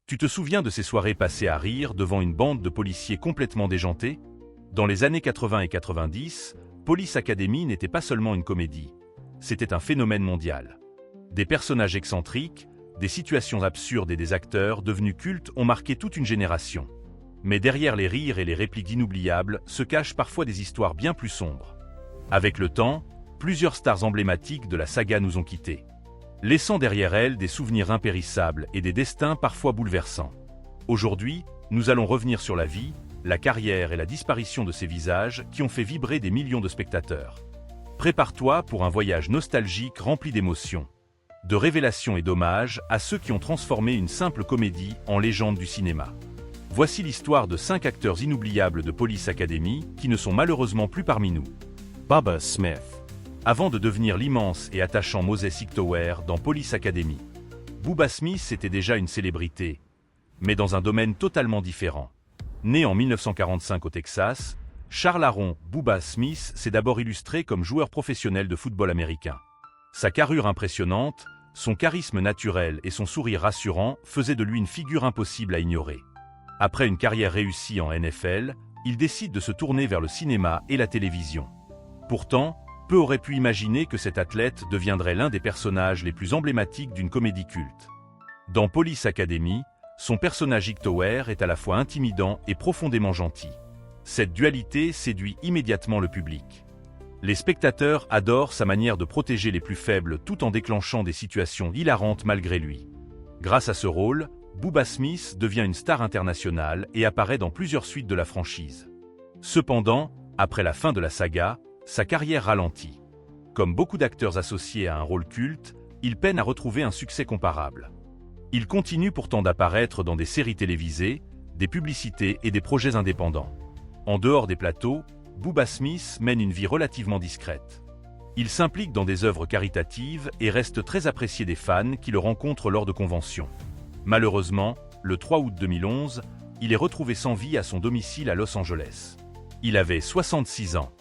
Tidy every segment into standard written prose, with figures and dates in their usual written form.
Tu te souviens de ces soirées passées à rire devant une bande de policiers complètement déjantés? Dans les années 80 et 90, Police Academy n'était pas seulement une comédie. C'était un phénomène mondial. Des personnages excentriques, des situations absurdes et des acteurs devenus cultes ont marqué toute une génération. Mais derrière les rires et les répliques inoubliables se cachent parfois des histoires bien plus sombres. Avec le temps, plusieurs stars emblématiques de la saga nous ont quittés, laissant derrière elles des souvenirs impérissables et des destins parfois bouleversants. Aujourd'hui, nous allons revenir sur la vie, la carrière et la disparition de ces visages qui ont fait vibrer des millions de spectateurs. Prépare-toi pour un voyage nostalgique rempli d'émotions, de révélations et d'hommages à ceux qui ont transformé une simple comédie en légende du cinéma. Voici l'histoire de 5 acteurs inoubliables de Police Academy qui ne sont malheureusement plus parmi nous. Bubba Smith. Avant de devenir l'immense et attachant Moses Hightower dans Police Academy, Bubba Smith était déjà une célébrité, mais dans un domaine totalement différent. Né en 1945 au Texas, Charles Aaron Bubba Smith s'est d'abord illustré comme joueur professionnel de football américain. Sa carrure impressionnante, son charisme naturel et son sourire rassurant faisaient de lui une figure impossible à ignorer. Après une carrière réussie en NFL, il décide de se tourner vers le cinéma et la télévision. Pourtant, peu auraient pu imaginer que cet athlète deviendrait l'un des personnages les plus emblématiques d'une comédie culte. Dans Police Academy, son personnage Hightower est à la fois intimidant et profondément gentil. Cette dualité séduit immédiatement le public. Les spectateurs adorent sa manière de protéger les plus faibles tout en déclenchant des situations hilarantes malgré lui. Grâce à ce rôle, Bubba Smith devient une star internationale et apparaît dans plusieurs suites de la franchise. Cependant, après la fin de la saga, sa carrière ralentit. Comme beaucoup d'acteurs associés à un rôle culte, il peine à retrouver un succès comparable. Il continue pourtant d'apparaître dans des séries télévisées, des publicités et des projets indépendants. En dehors des plateaux, Bubba Smith mène une vie relativement discrète. Il s'implique dans des œuvres caritatives et reste très apprécié des fans qui le rencontrent lors de conventions. Malheureusement, le 3 août 2011, il est retrouvé sans vie à son domicile à Los Angeles. Il avait 66 ans.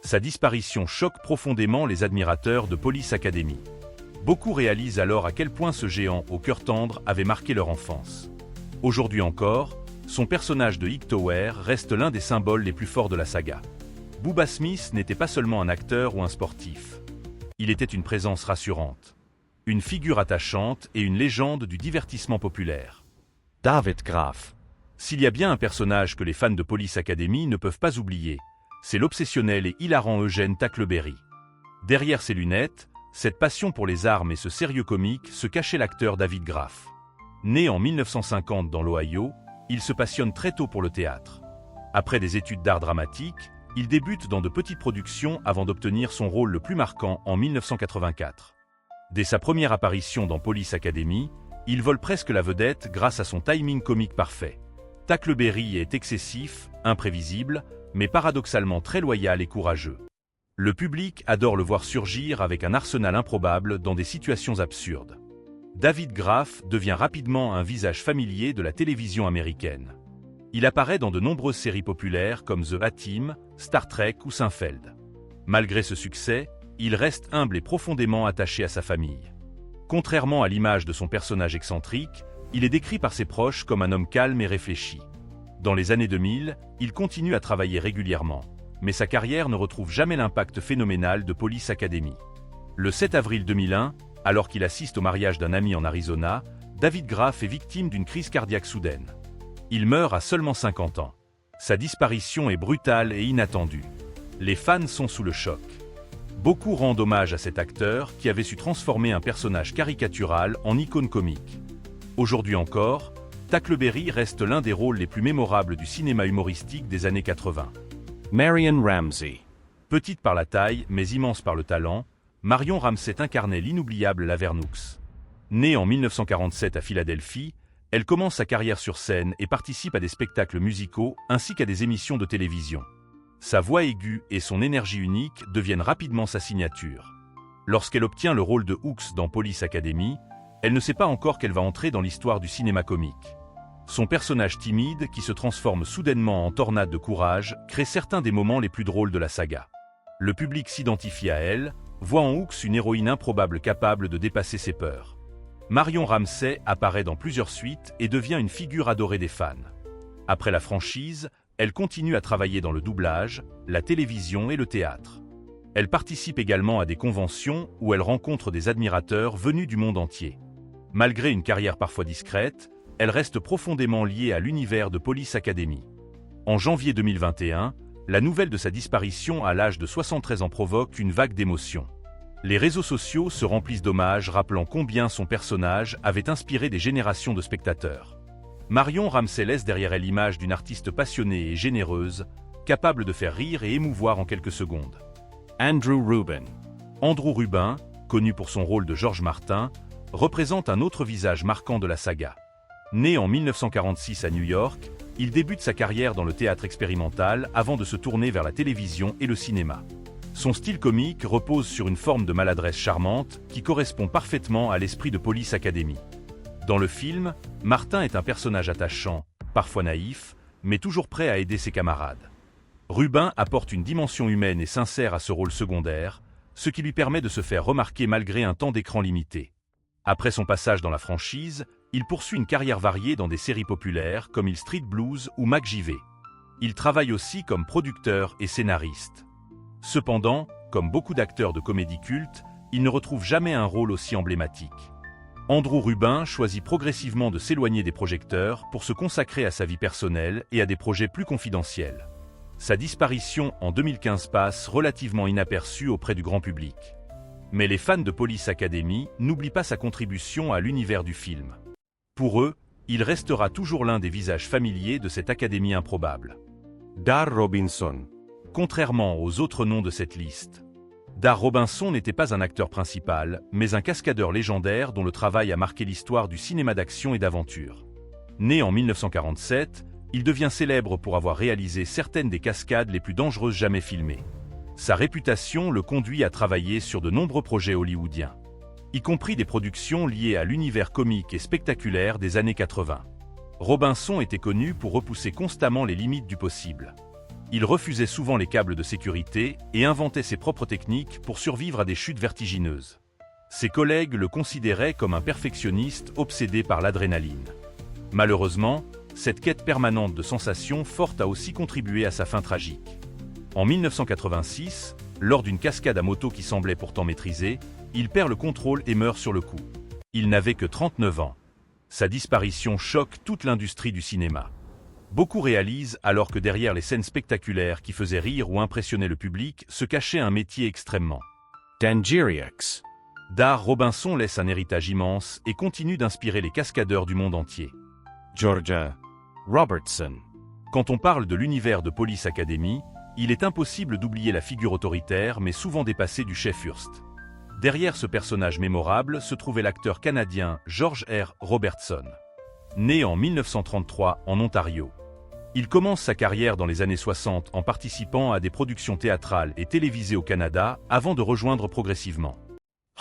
Sa disparition choque profondément les admirateurs de Police Academy. Beaucoup réalisent alors à quel point ce géant au cœur tendre avait marqué leur enfance. Aujourd'hui encore, son personnage de Hightower reste l'un des symboles les plus forts de la saga. Bubba Smith n'était pas seulement un acteur ou un sportif. Il était une présence rassurante, une figure attachante et une légende du divertissement populaire. David Graf. S'il y a bien un personnage que les fans de Police Academy ne peuvent pas oublier, c'est l'obsessionnel et hilarant Eugene Tackleberry. Derrière ses lunettes, cette passion pour les armes et ce sérieux comique se cachait l'acteur David Graf. Né en 1950 dans l'Ohio, il se passionne très tôt pour le théâtre. Après des études d'art dramatique, il débute dans de petites productions avant d'obtenir son rôle le plus marquant en 1984. Dès sa première apparition dans Police Academy, il vole presque la vedette grâce à son timing comique parfait. Tackleberry est excessif, imprévisible, mais paradoxalement très loyal et courageux. Le public adore le voir surgir avec un arsenal improbable dans des situations absurdes. David Graf devient rapidement un visage familier de la télévision américaine. Il apparaît dans de nombreuses séries populaires comme The A-Team, Star Trek ou Seinfeld. Malgré ce succès, il reste humble et profondément attaché à sa famille. Contrairement à l'image de son personnage excentrique, il est décrit par ses proches comme un homme calme et réfléchi. Dans les années 2000, il continue à travailler régulièrement, mais sa carrière ne retrouve jamais l'impact phénoménal de Police Academy. Le 7 avril 2001, alors qu'il assiste au mariage d'un ami en Arizona, David Graf est victime d'une crise cardiaque soudaine. Il meurt à seulement 50 ans. Sa disparition est brutale et inattendue. Les fans sont sous le choc. Beaucoup rendent hommage à cet acteur qui avait su transformer un personnage caricatural en icône comique. Aujourd'hui encore, Tackleberry reste l'un des rôles les plus mémorables du cinéma humoristique des années 80. Marion Ramsey. Petite par la taille, mais immense par le talent, Marion Ramsey incarnait l'inoubliable Lavernux. Née en 1947 à Philadelphie, elle commence sa carrière sur scène et participe à des spectacles musicaux ainsi qu'à des émissions de télévision. Sa voix aiguë et son énergie unique deviennent rapidement sa signature. Lorsqu'elle obtient le rôle de Hooks dans Police Academy, elle ne sait pas encore qu'elle va entrer dans l'histoire du cinéma comique. Son personnage timide, qui se transforme soudainement en tornade de courage, crée certains des moments les plus drôles de la saga. Le public s'identifie à elle, voit en Hooks une héroïne improbable capable de dépasser ses peurs. Marion Ramsey apparaît dans plusieurs suites et devient une figure adorée des fans. Après la franchise, elle continue à travailler dans le doublage, la télévision et le théâtre. Elle participe également à des conventions où elle rencontre des admirateurs venus du monde entier. Malgré une carrière parfois discrète, elle reste profondément liée à l'univers de Police Academy. En janvier 2021, la nouvelle de sa disparition à l'âge de 73 ans provoque une vague d'émotions. Les réseaux sociaux se remplissent d'hommages rappelant combien son personnage avait inspiré des générations de spectateurs. Marion Ramsey laisse derrière elle l'image d'une artiste passionnée et généreuse, capable de faire rire et émouvoir en quelques secondes. Andrew Rubin. Andrew Rubin, connu pour son rôle de George Martin, représente un autre visage marquant de la saga. Né en 1946 à New York, il débute sa carrière dans le théâtre expérimental avant de se tourner vers la télévision et le cinéma. Son style comique repose sur une forme de maladresse charmante qui correspond parfaitement à l'esprit de Police Academy. Dans le film, Martin est un personnage attachant, parfois naïf, mais toujours prêt à aider ses camarades. Rubin apporte une dimension humaine et sincère à ce rôle secondaire, ce qui lui permet de se faire remarquer malgré un temps d'écran limité. Après son passage dans la franchise, il poursuit une carrière variée dans des séries populaires comme Il Street Blues ou MacJV. Il travaille aussi comme producteur et scénariste. Cependant, comme beaucoup d'acteurs de comédie culte, il ne retrouve jamais un rôle aussi emblématique. Andrew Rubin choisit progressivement de s'éloigner des projecteurs pour se consacrer à sa vie personnelle et à des projets plus confidentiels. Sa disparition en 2015 passe relativement inaperçue auprès du grand public. Mais les fans de Police Academy n'oublient pas sa contribution à l'univers du film. Pour eux, il restera toujours l'un des visages familiers de cette académie improbable. Dar Robinson. Contrairement aux autres noms de cette liste, Dar Robinson n'était pas un acteur principal, mais un cascadeur légendaire dont le travail a marqué l'histoire du cinéma d'action et d'aventure. Né en 1947, il devient célèbre pour avoir réalisé certaines des cascades les plus dangereuses jamais filmées. Sa réputation le conduit à travailler sur de nombreux projets hollywoodiens, y compris des productions liées à l'univers comique et spectaculaire des années 80. Robinson était connu pour repousser constamment les limites du possible. Il refusait souvent les câbles de sécurité et inventait ses propres techniques pour survivre à des chutes vertigineuses. Ses collègues le considéraient comme un perfectionniste obsédé par l'adrénaline. Malheureusement, cette quête permanente de sensations fortes a aussi contribué à sa fin tragique. En 1986, lors d'une cascade à moto qui semblait pourtant maîtrisée, il perd le contrôle et meurt sur le coup. Il n'avait que 39 ans. Sa disparition choque toute l'industrie du cinéma. Beaucoup réalisent alors que derrière les scènes spectaculaires qui faisaient rire ou impressionner le public se cachait un métier extrêmement. Dangeriax. Dar Robinson laisse un héritage immense et continue d'inspirer les cascadeurs du monde entier. Georgia Robertson. Quand on parle de l'univers de Police Academy, il est impossible d'oublier la figure autoritaire mais souvent dépassée du chef Hurst. Derrière ce personnage mémorable se trouvait l'acteur canadien George R. Robertson. Né en 1933 en Ontario. Il commence sa carrière dans les années 60 en participant à des productions théâtrales et télévisées au Canada avant de rejoindre progressivement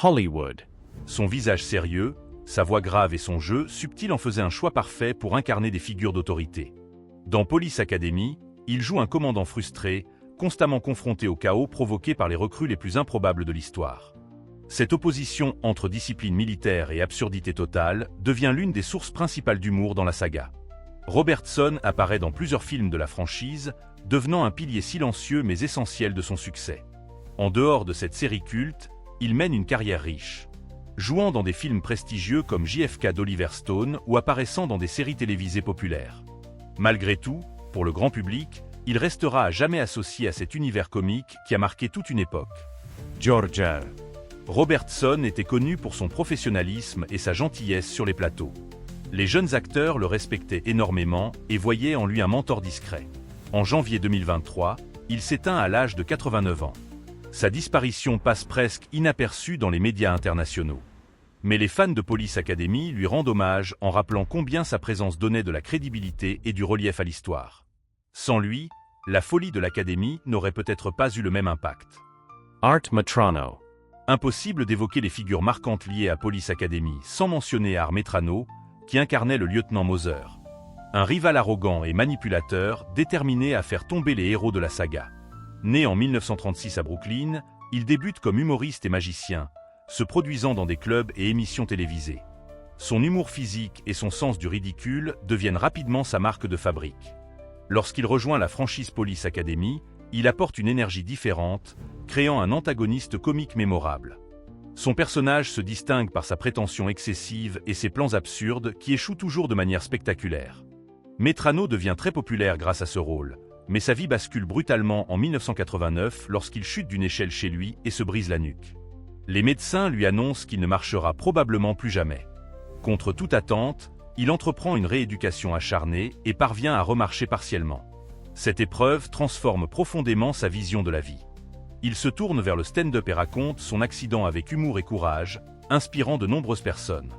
Hollywood. Son visage sérieux, sa voix grave et son jeu subtil en faisaient un choix parfait pour incarner des figures d'autorité. Dans Police Academy, il joue un commandant frustré, constamment confronté au chaos provoqué par les recrues les plus improbables de l'histoire. Cette opposition entre discipline militaire et absurdité totale devient l'une des sources principales d'humour dans la saga. Robertson apparaît dans plusieurs films de la franchise, devenant un pilier silencieux mais essentiel de son succès. En dehors de cette série culte, il mène une carrière riche. Jouant dans des films prestigieux comme JFK d'Oliver Stone ou apparaissant dans des séries télévisées populaires. Malgré tout, pour le grand public, il restera à jamais associé à cet univers comique qui a marqué toute une époque. Georgia. Robertson était connu pour son professionnalisme et sa gentillesse sur les plateaux. Les jeunes acteurs le respectaient énormément et voyaient en lui un mentor discret. En janvier 2023, il s'éteint à l'âge de 89 ans. Sa disparition passe presque inaperçue dans les médias internationaux. Mais les fans de Police Academy lui rendent hommage en rappelant combien sa présence donnait de la crédibilité et du relief à l'histoire. Sans lui, la folie de l'Académie n'aurait peut-être pas eu le même impact. Art Metrano. Impossible d'évoquer les figures marquantes liées à Police Academy sans mentionner Art Metrano, qui incarnait le lieutenant Moser. Un rival arrogant et manipulateur, déterminé à faire tomber les héros de la saga. Né en 1936 à Brooklyn, il débute comme humoriste et magicien, se produisant dans des clubs et émissions télévisées. Son humour physique et son sens du ridicule deviennent rapidement sa marque de fabrique. Lorsqu'il rejoint la franchise Police Academy, il apporte une énergie différente, créant un antagoniste comique mémorable. Son personnage se distingue par sa prétention excessive et ses plans absurdes qui échouent toujours de manière spectaculaire. Metrano devient très populaire grâce à ce rôle, mais sa vie bascule brutalement en 1989 lorsqu'il chute d'une échelle chez lui et se brise la nuque. Les médecins lui annoncent qu'il ne marchera probablement plus jamais. Contre toute attente, il entreprend une rééducation acharnée et parvient à remarcher partiellement. Cette épreuve transforme profondément sa vision de la vie. Il se tourne vers le stand-up et raconte son accident avec humour et courage, inspirant de nombreuses personnes.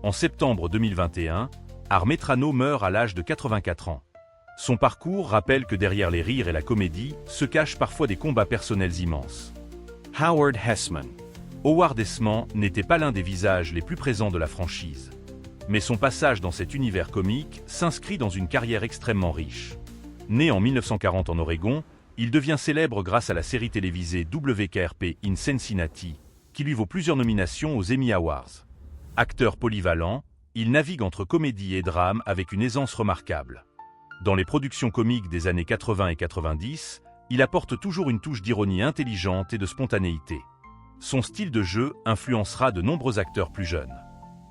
En septembre 2021, Art Metrano meurt à l'âge de 84 ans. Son parcours rappelle que derrière les rires et la comédie se cachent parfois des combats personnels immenses. Howard Hessman. Howard Hessman n'était pas l'un des visages les plus présents de la franchise. Mais son passage dans cet univers comique s'inscrit dans une carrière extrêmement riche. Né en 1940 en Oregon, il devient célèbre grâce à la série télévisée WKRP in Cincinnati, qui lui vaut plusieurs nominations aux Emmy Awards. Acteur polyvalent, il navigue entre comédie et drame avec une aisance remarquable. Dans les productions comiques des années 80 et 90, il apporte toujours une touche d'ironie intelligente et de spontanéité. Son style de jeu influencera de nombreux acteurs plus jeunes.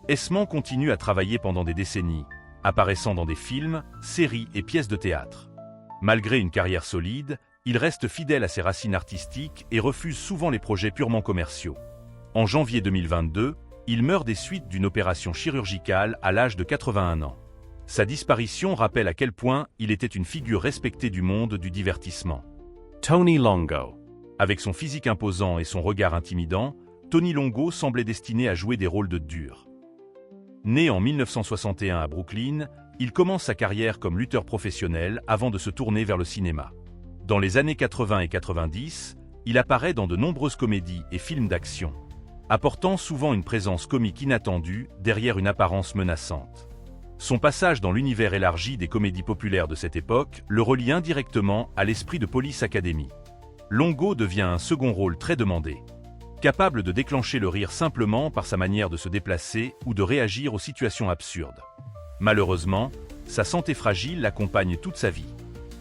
Hessman continue à travailler pendant des décennies, apparaissant dans des films, séries et pièces de théâtre. Malgré une carrière solide, il reste fidèle à ses racines artistiques et refuse souvent les projets purement commerciaux. En janvier 2022, il meurt des suites d'une opération chirurgicale à l'âge de 81 ans. Sa disparition rappelle à quel point il était une figure respectée du monde du divertissement. Tony Longo. Avec son physique imposant et son regard intimidant, Tony Longo semblait destiné à jouer des rôles de dur. Né en 1961 à Brooklyn, il commence sa carrière comme lutteur professionnel avant de se tourner vers le cinéma. Dans les années 80 et 90, il apparaît dans de nombreuses comédies et films d'action, apportant souvent une présence comique inattendue derrière une apparence menaçante. Son passage dans l'univers élargi des comédies populaires de cette époque le relie indirectement à l'esprit de Police Academy. Longo devient un second rôle très demandé. Capable de déclencher le rire simplement par sa manière de se déplacer ou de réagir aux situations absurdes. Malheureusement, sa santé fragile l'accompagne toute sa vie.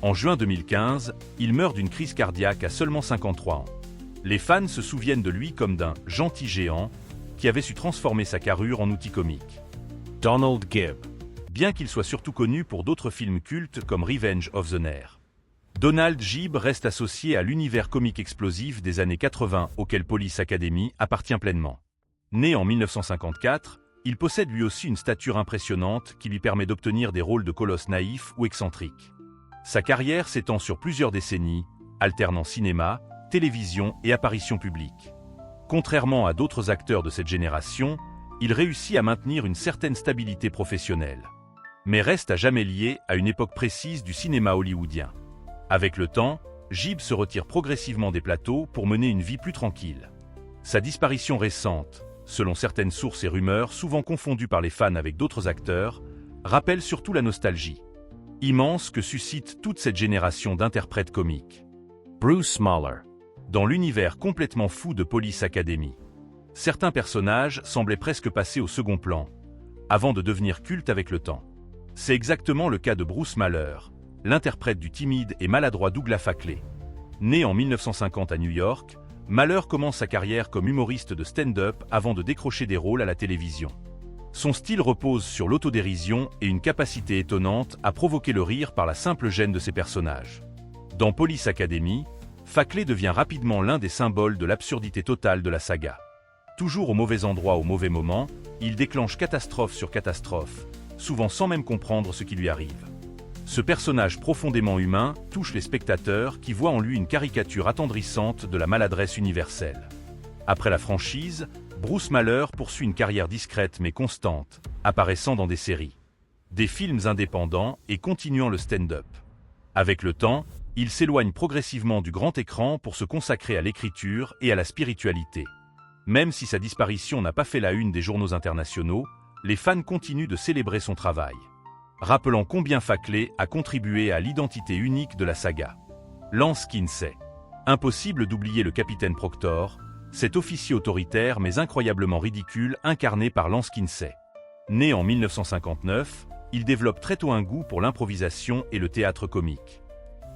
En juin 2015, il meurt d'une crise cardiaque à seulement 53 ans. Les fans se souviennent de lui comme d'un « gentil géant » qui avait su transformer sa carrure en outil comique. Donald Gibb. Bien qu'il soit surtout connu pour d'autres films cultes comme Revenge of the Nerds. Donald Gibb reste associé à l'univers comique explosif des années 80 auquel Police Academy appartient pleinement. Né en 1954, il possède lui aussi une stature impressionnante qui lui permet d'obtenir des rôles de colosses naïfs ou excentriques. Sa carrière s'étend sur plusieurs décennies, alternant cinéma, télévision et apparitions publiques. Contrairement à d'autres acteurs de cette génération, il réussit à maintenir une certaine stabilité professionnelle, mais reste à jamais lié à une époque précise du cinéma hollywoodien. Avec le temps, Gibb se retire progressivement des plateaux pour mener une vie plus tranquille. Sa disparition récente, selon certaines sources et rumeurs souvent confondues par les fans avec d'autres acteurs, rappelle surtout la nostalgie immense que suscite toute cette génération d'interprètes comiques. Bruce Smaller. Dans l'univers complètement fou de Police Academy, certains personnages semblaient presque passer au second plan, avant de devenir cultes avec le temps. C'est exactement le cas de Bruce Smaller, l'interprète du timide et maladroit Douglas Fackley. Né en 1950 à New York, Smaller commence sa carrière comme humoriste de stand-up avant de décrocher des rôles à la télévision. Son style repose sur l'autodérision et une capacité étonnante à provoquer le rire par la simple gêne de ses personnages. Dans Police Academy, Fackley devient rapidement l'un des symboles de l'absurdité totale de la saga. Toujours au mauvais endroit au mauvais moment, il déclenche catastrophe sur catastrophe, souvent sans même comprendre ce qui lui arrive. Ce personnage profondément humain touche les spectateurs qui voient en lui une caricature attendrissante de la maladresse universelle. Après la franchise, Bruce Smaller poursuit une carrière discrète mais constante, apparaissant dans des séries, des films indépendants et continuant le stand-up. Avec le temps, il s'éloigne progressivement du grand écran pour se consacrer à l'écriture et à la spiritualité. Même si sa disparition n'a pas fait la une des journaux internationaux, les fans continuent de célébrer son travail, rappelant combien Fackley a contribué à l'identité unique de la saga. Lance Kinsey. Impossible d'oublier le capitaine Proctor, cet officier autoritaire mais incroyablement ridicule incarné par Lance Kinsey. Né en 1959, il développe très tôt un goût pour l'improvisation et le théâtre comique.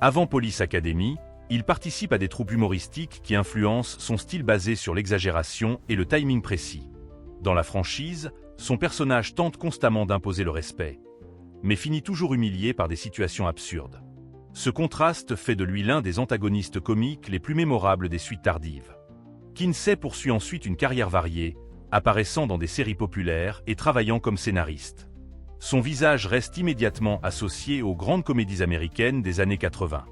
Avant Police Academy, il participe à des troupes humoristiques qui influencent son style basé sur l'exagération et le timing précis. Dans la franchise, son personnage tente constamment d'imposer le respect, mais finit toujours humilié par des situations absurdes. Ce contraste fait de lui l'un des antagonistes comiques les plus mémorables des suites tardives. Kinsey poursuit ensuite une carrière variée, apparaissant dans des séries populaires et travaillant comme scénariste. Son visage reste immédiatement associé aux grandes comédies américaines des années 80.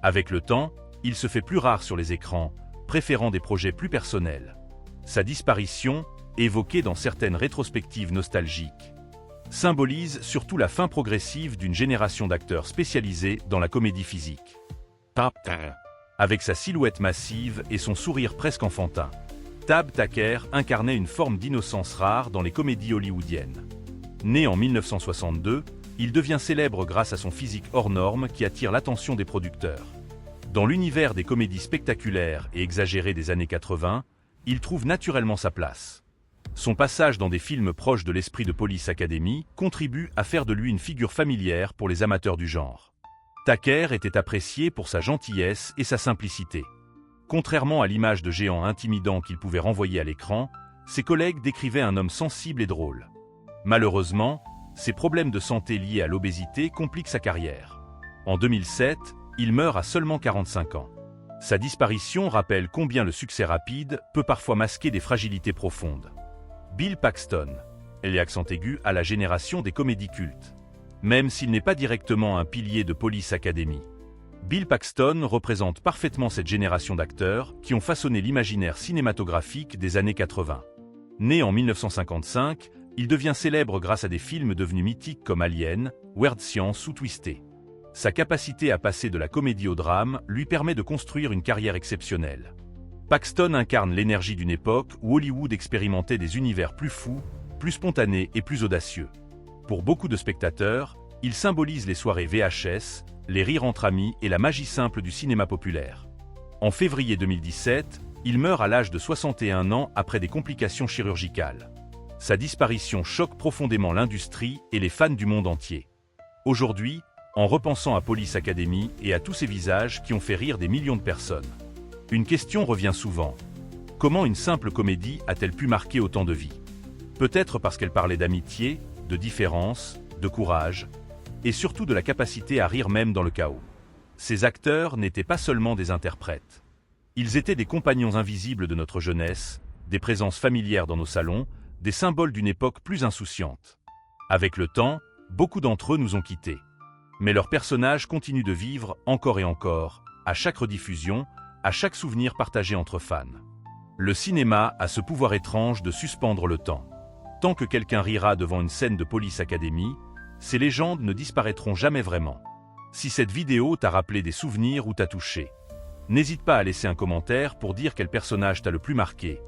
Avec le temps, il se fait plus rare sur les écrans, préférant des projets plus personnels. Sa disparition, évoquée dans certaines rétrospectives nostalgiques, symbolise surtout la fin progressive d'une génération d'acteurs spécialisés dans la comédie physique. Top 10. Avec sa silhouette massive et son sourire presque enfantin, Tab Taker incarnait une forme d'innocence rare dans les comédies hollywoodiennes. Né en 1962, il devient célèbre grâce à son physique hors norme qui attire l'attention des producteurs. Dans l'univers des comédies spectaculaires et exagérées des années 80, il trouve naturellement sa place. Son passage dans des films proches de l'esprit de Police Academy contribue à faire de lui une figure familière pour les amateurs du genre. Taker était apprécié pour sa gentillesse et sa simplicité. Contrairement à l'image de géant intimidant qu'il pouvait renvoyer à l'écran, ses collègues décrivaient un homme sensible et drôle. Malheureusement, ses problèmes de santé liés à l'obésité compliquent sa carrière. En 2007, il meurt à seulement 45 ans. Sa disparition rappelle combien le succès rapide peut parfois masquer des fragilités profondes. Bill Paxton, l'accent aigu à la génération des comédies cultes. Même s'il n'est pas directement un pilier de Police Academy, Bill Paxton représente parfaitement cette génération d'acteurs qui ont façonné l'imaginaire cinématographique des années 80. Né en 1955, il devient célèbre grâce à des films devenus mythiques comme Alien, Weird Science ou Twisted. Sa capacité à passer de la comédie au drame lui permet de construire une carrière exceptionnelle. Paxton incarne l'énergie d'une époque où Hollywood expérimentait des univers plus fous, plus spontanés et plus audacieux. Pour beaucoup de spectateurs, il symbolise les soirées VHS, les rires entre amis et la magie simple du cinéma populaire. En février 2017, il meurt à l'âge de 61 ans après des complications chirurgicales. Sa disparition choque profondément l'industrie et les fans du monde entier. Aujourd'hui, en repensant à Police Academy et à tous ces visages qui ont fait rire des millions de personnes, une question revient souvent. Comment une simple comédie a-t-elle pu marquer autant de vies? Peut-être parce qu'elle parlait d'amitié, de différence, de courage, et surtout de la capacité à rire même dans le chaos. Ces acteurs n'étaient pas seulement des interprètes. Ils étaient des compagnons invisibles de notre jeunesse, des présences familières dans nos salons, des symboles d'une époque plus insouciante. Avec le temps, beaucoup d'entre eux nous ont quittés. Mais leurs personnages continuent de vivre encore et encore, à chaque rediffusion, à chaque souvenir partagé entre fans. Le cinéma a ce pouvoir étrange de suspendre le temps. Tant que quelqu'un rira devant une scène de Police Academy, ces légendes ne disparaîtront jamais vraiment. Si cette vidéo t'a rappelé des souvenirs ou t'a touché, n'hésite pas à laisser un commentaire pour dire quel personnage t'a le plus marqué.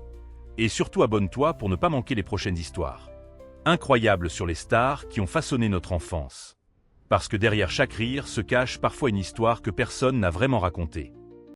Et surtout abonne-toi pour ne pas manquer les prochaines histoires incroyables sur les stars qui ont façonné notre enfance. Parce que derrière chaque rire se cache parfois une histoire que personne n'a vraiment racontée.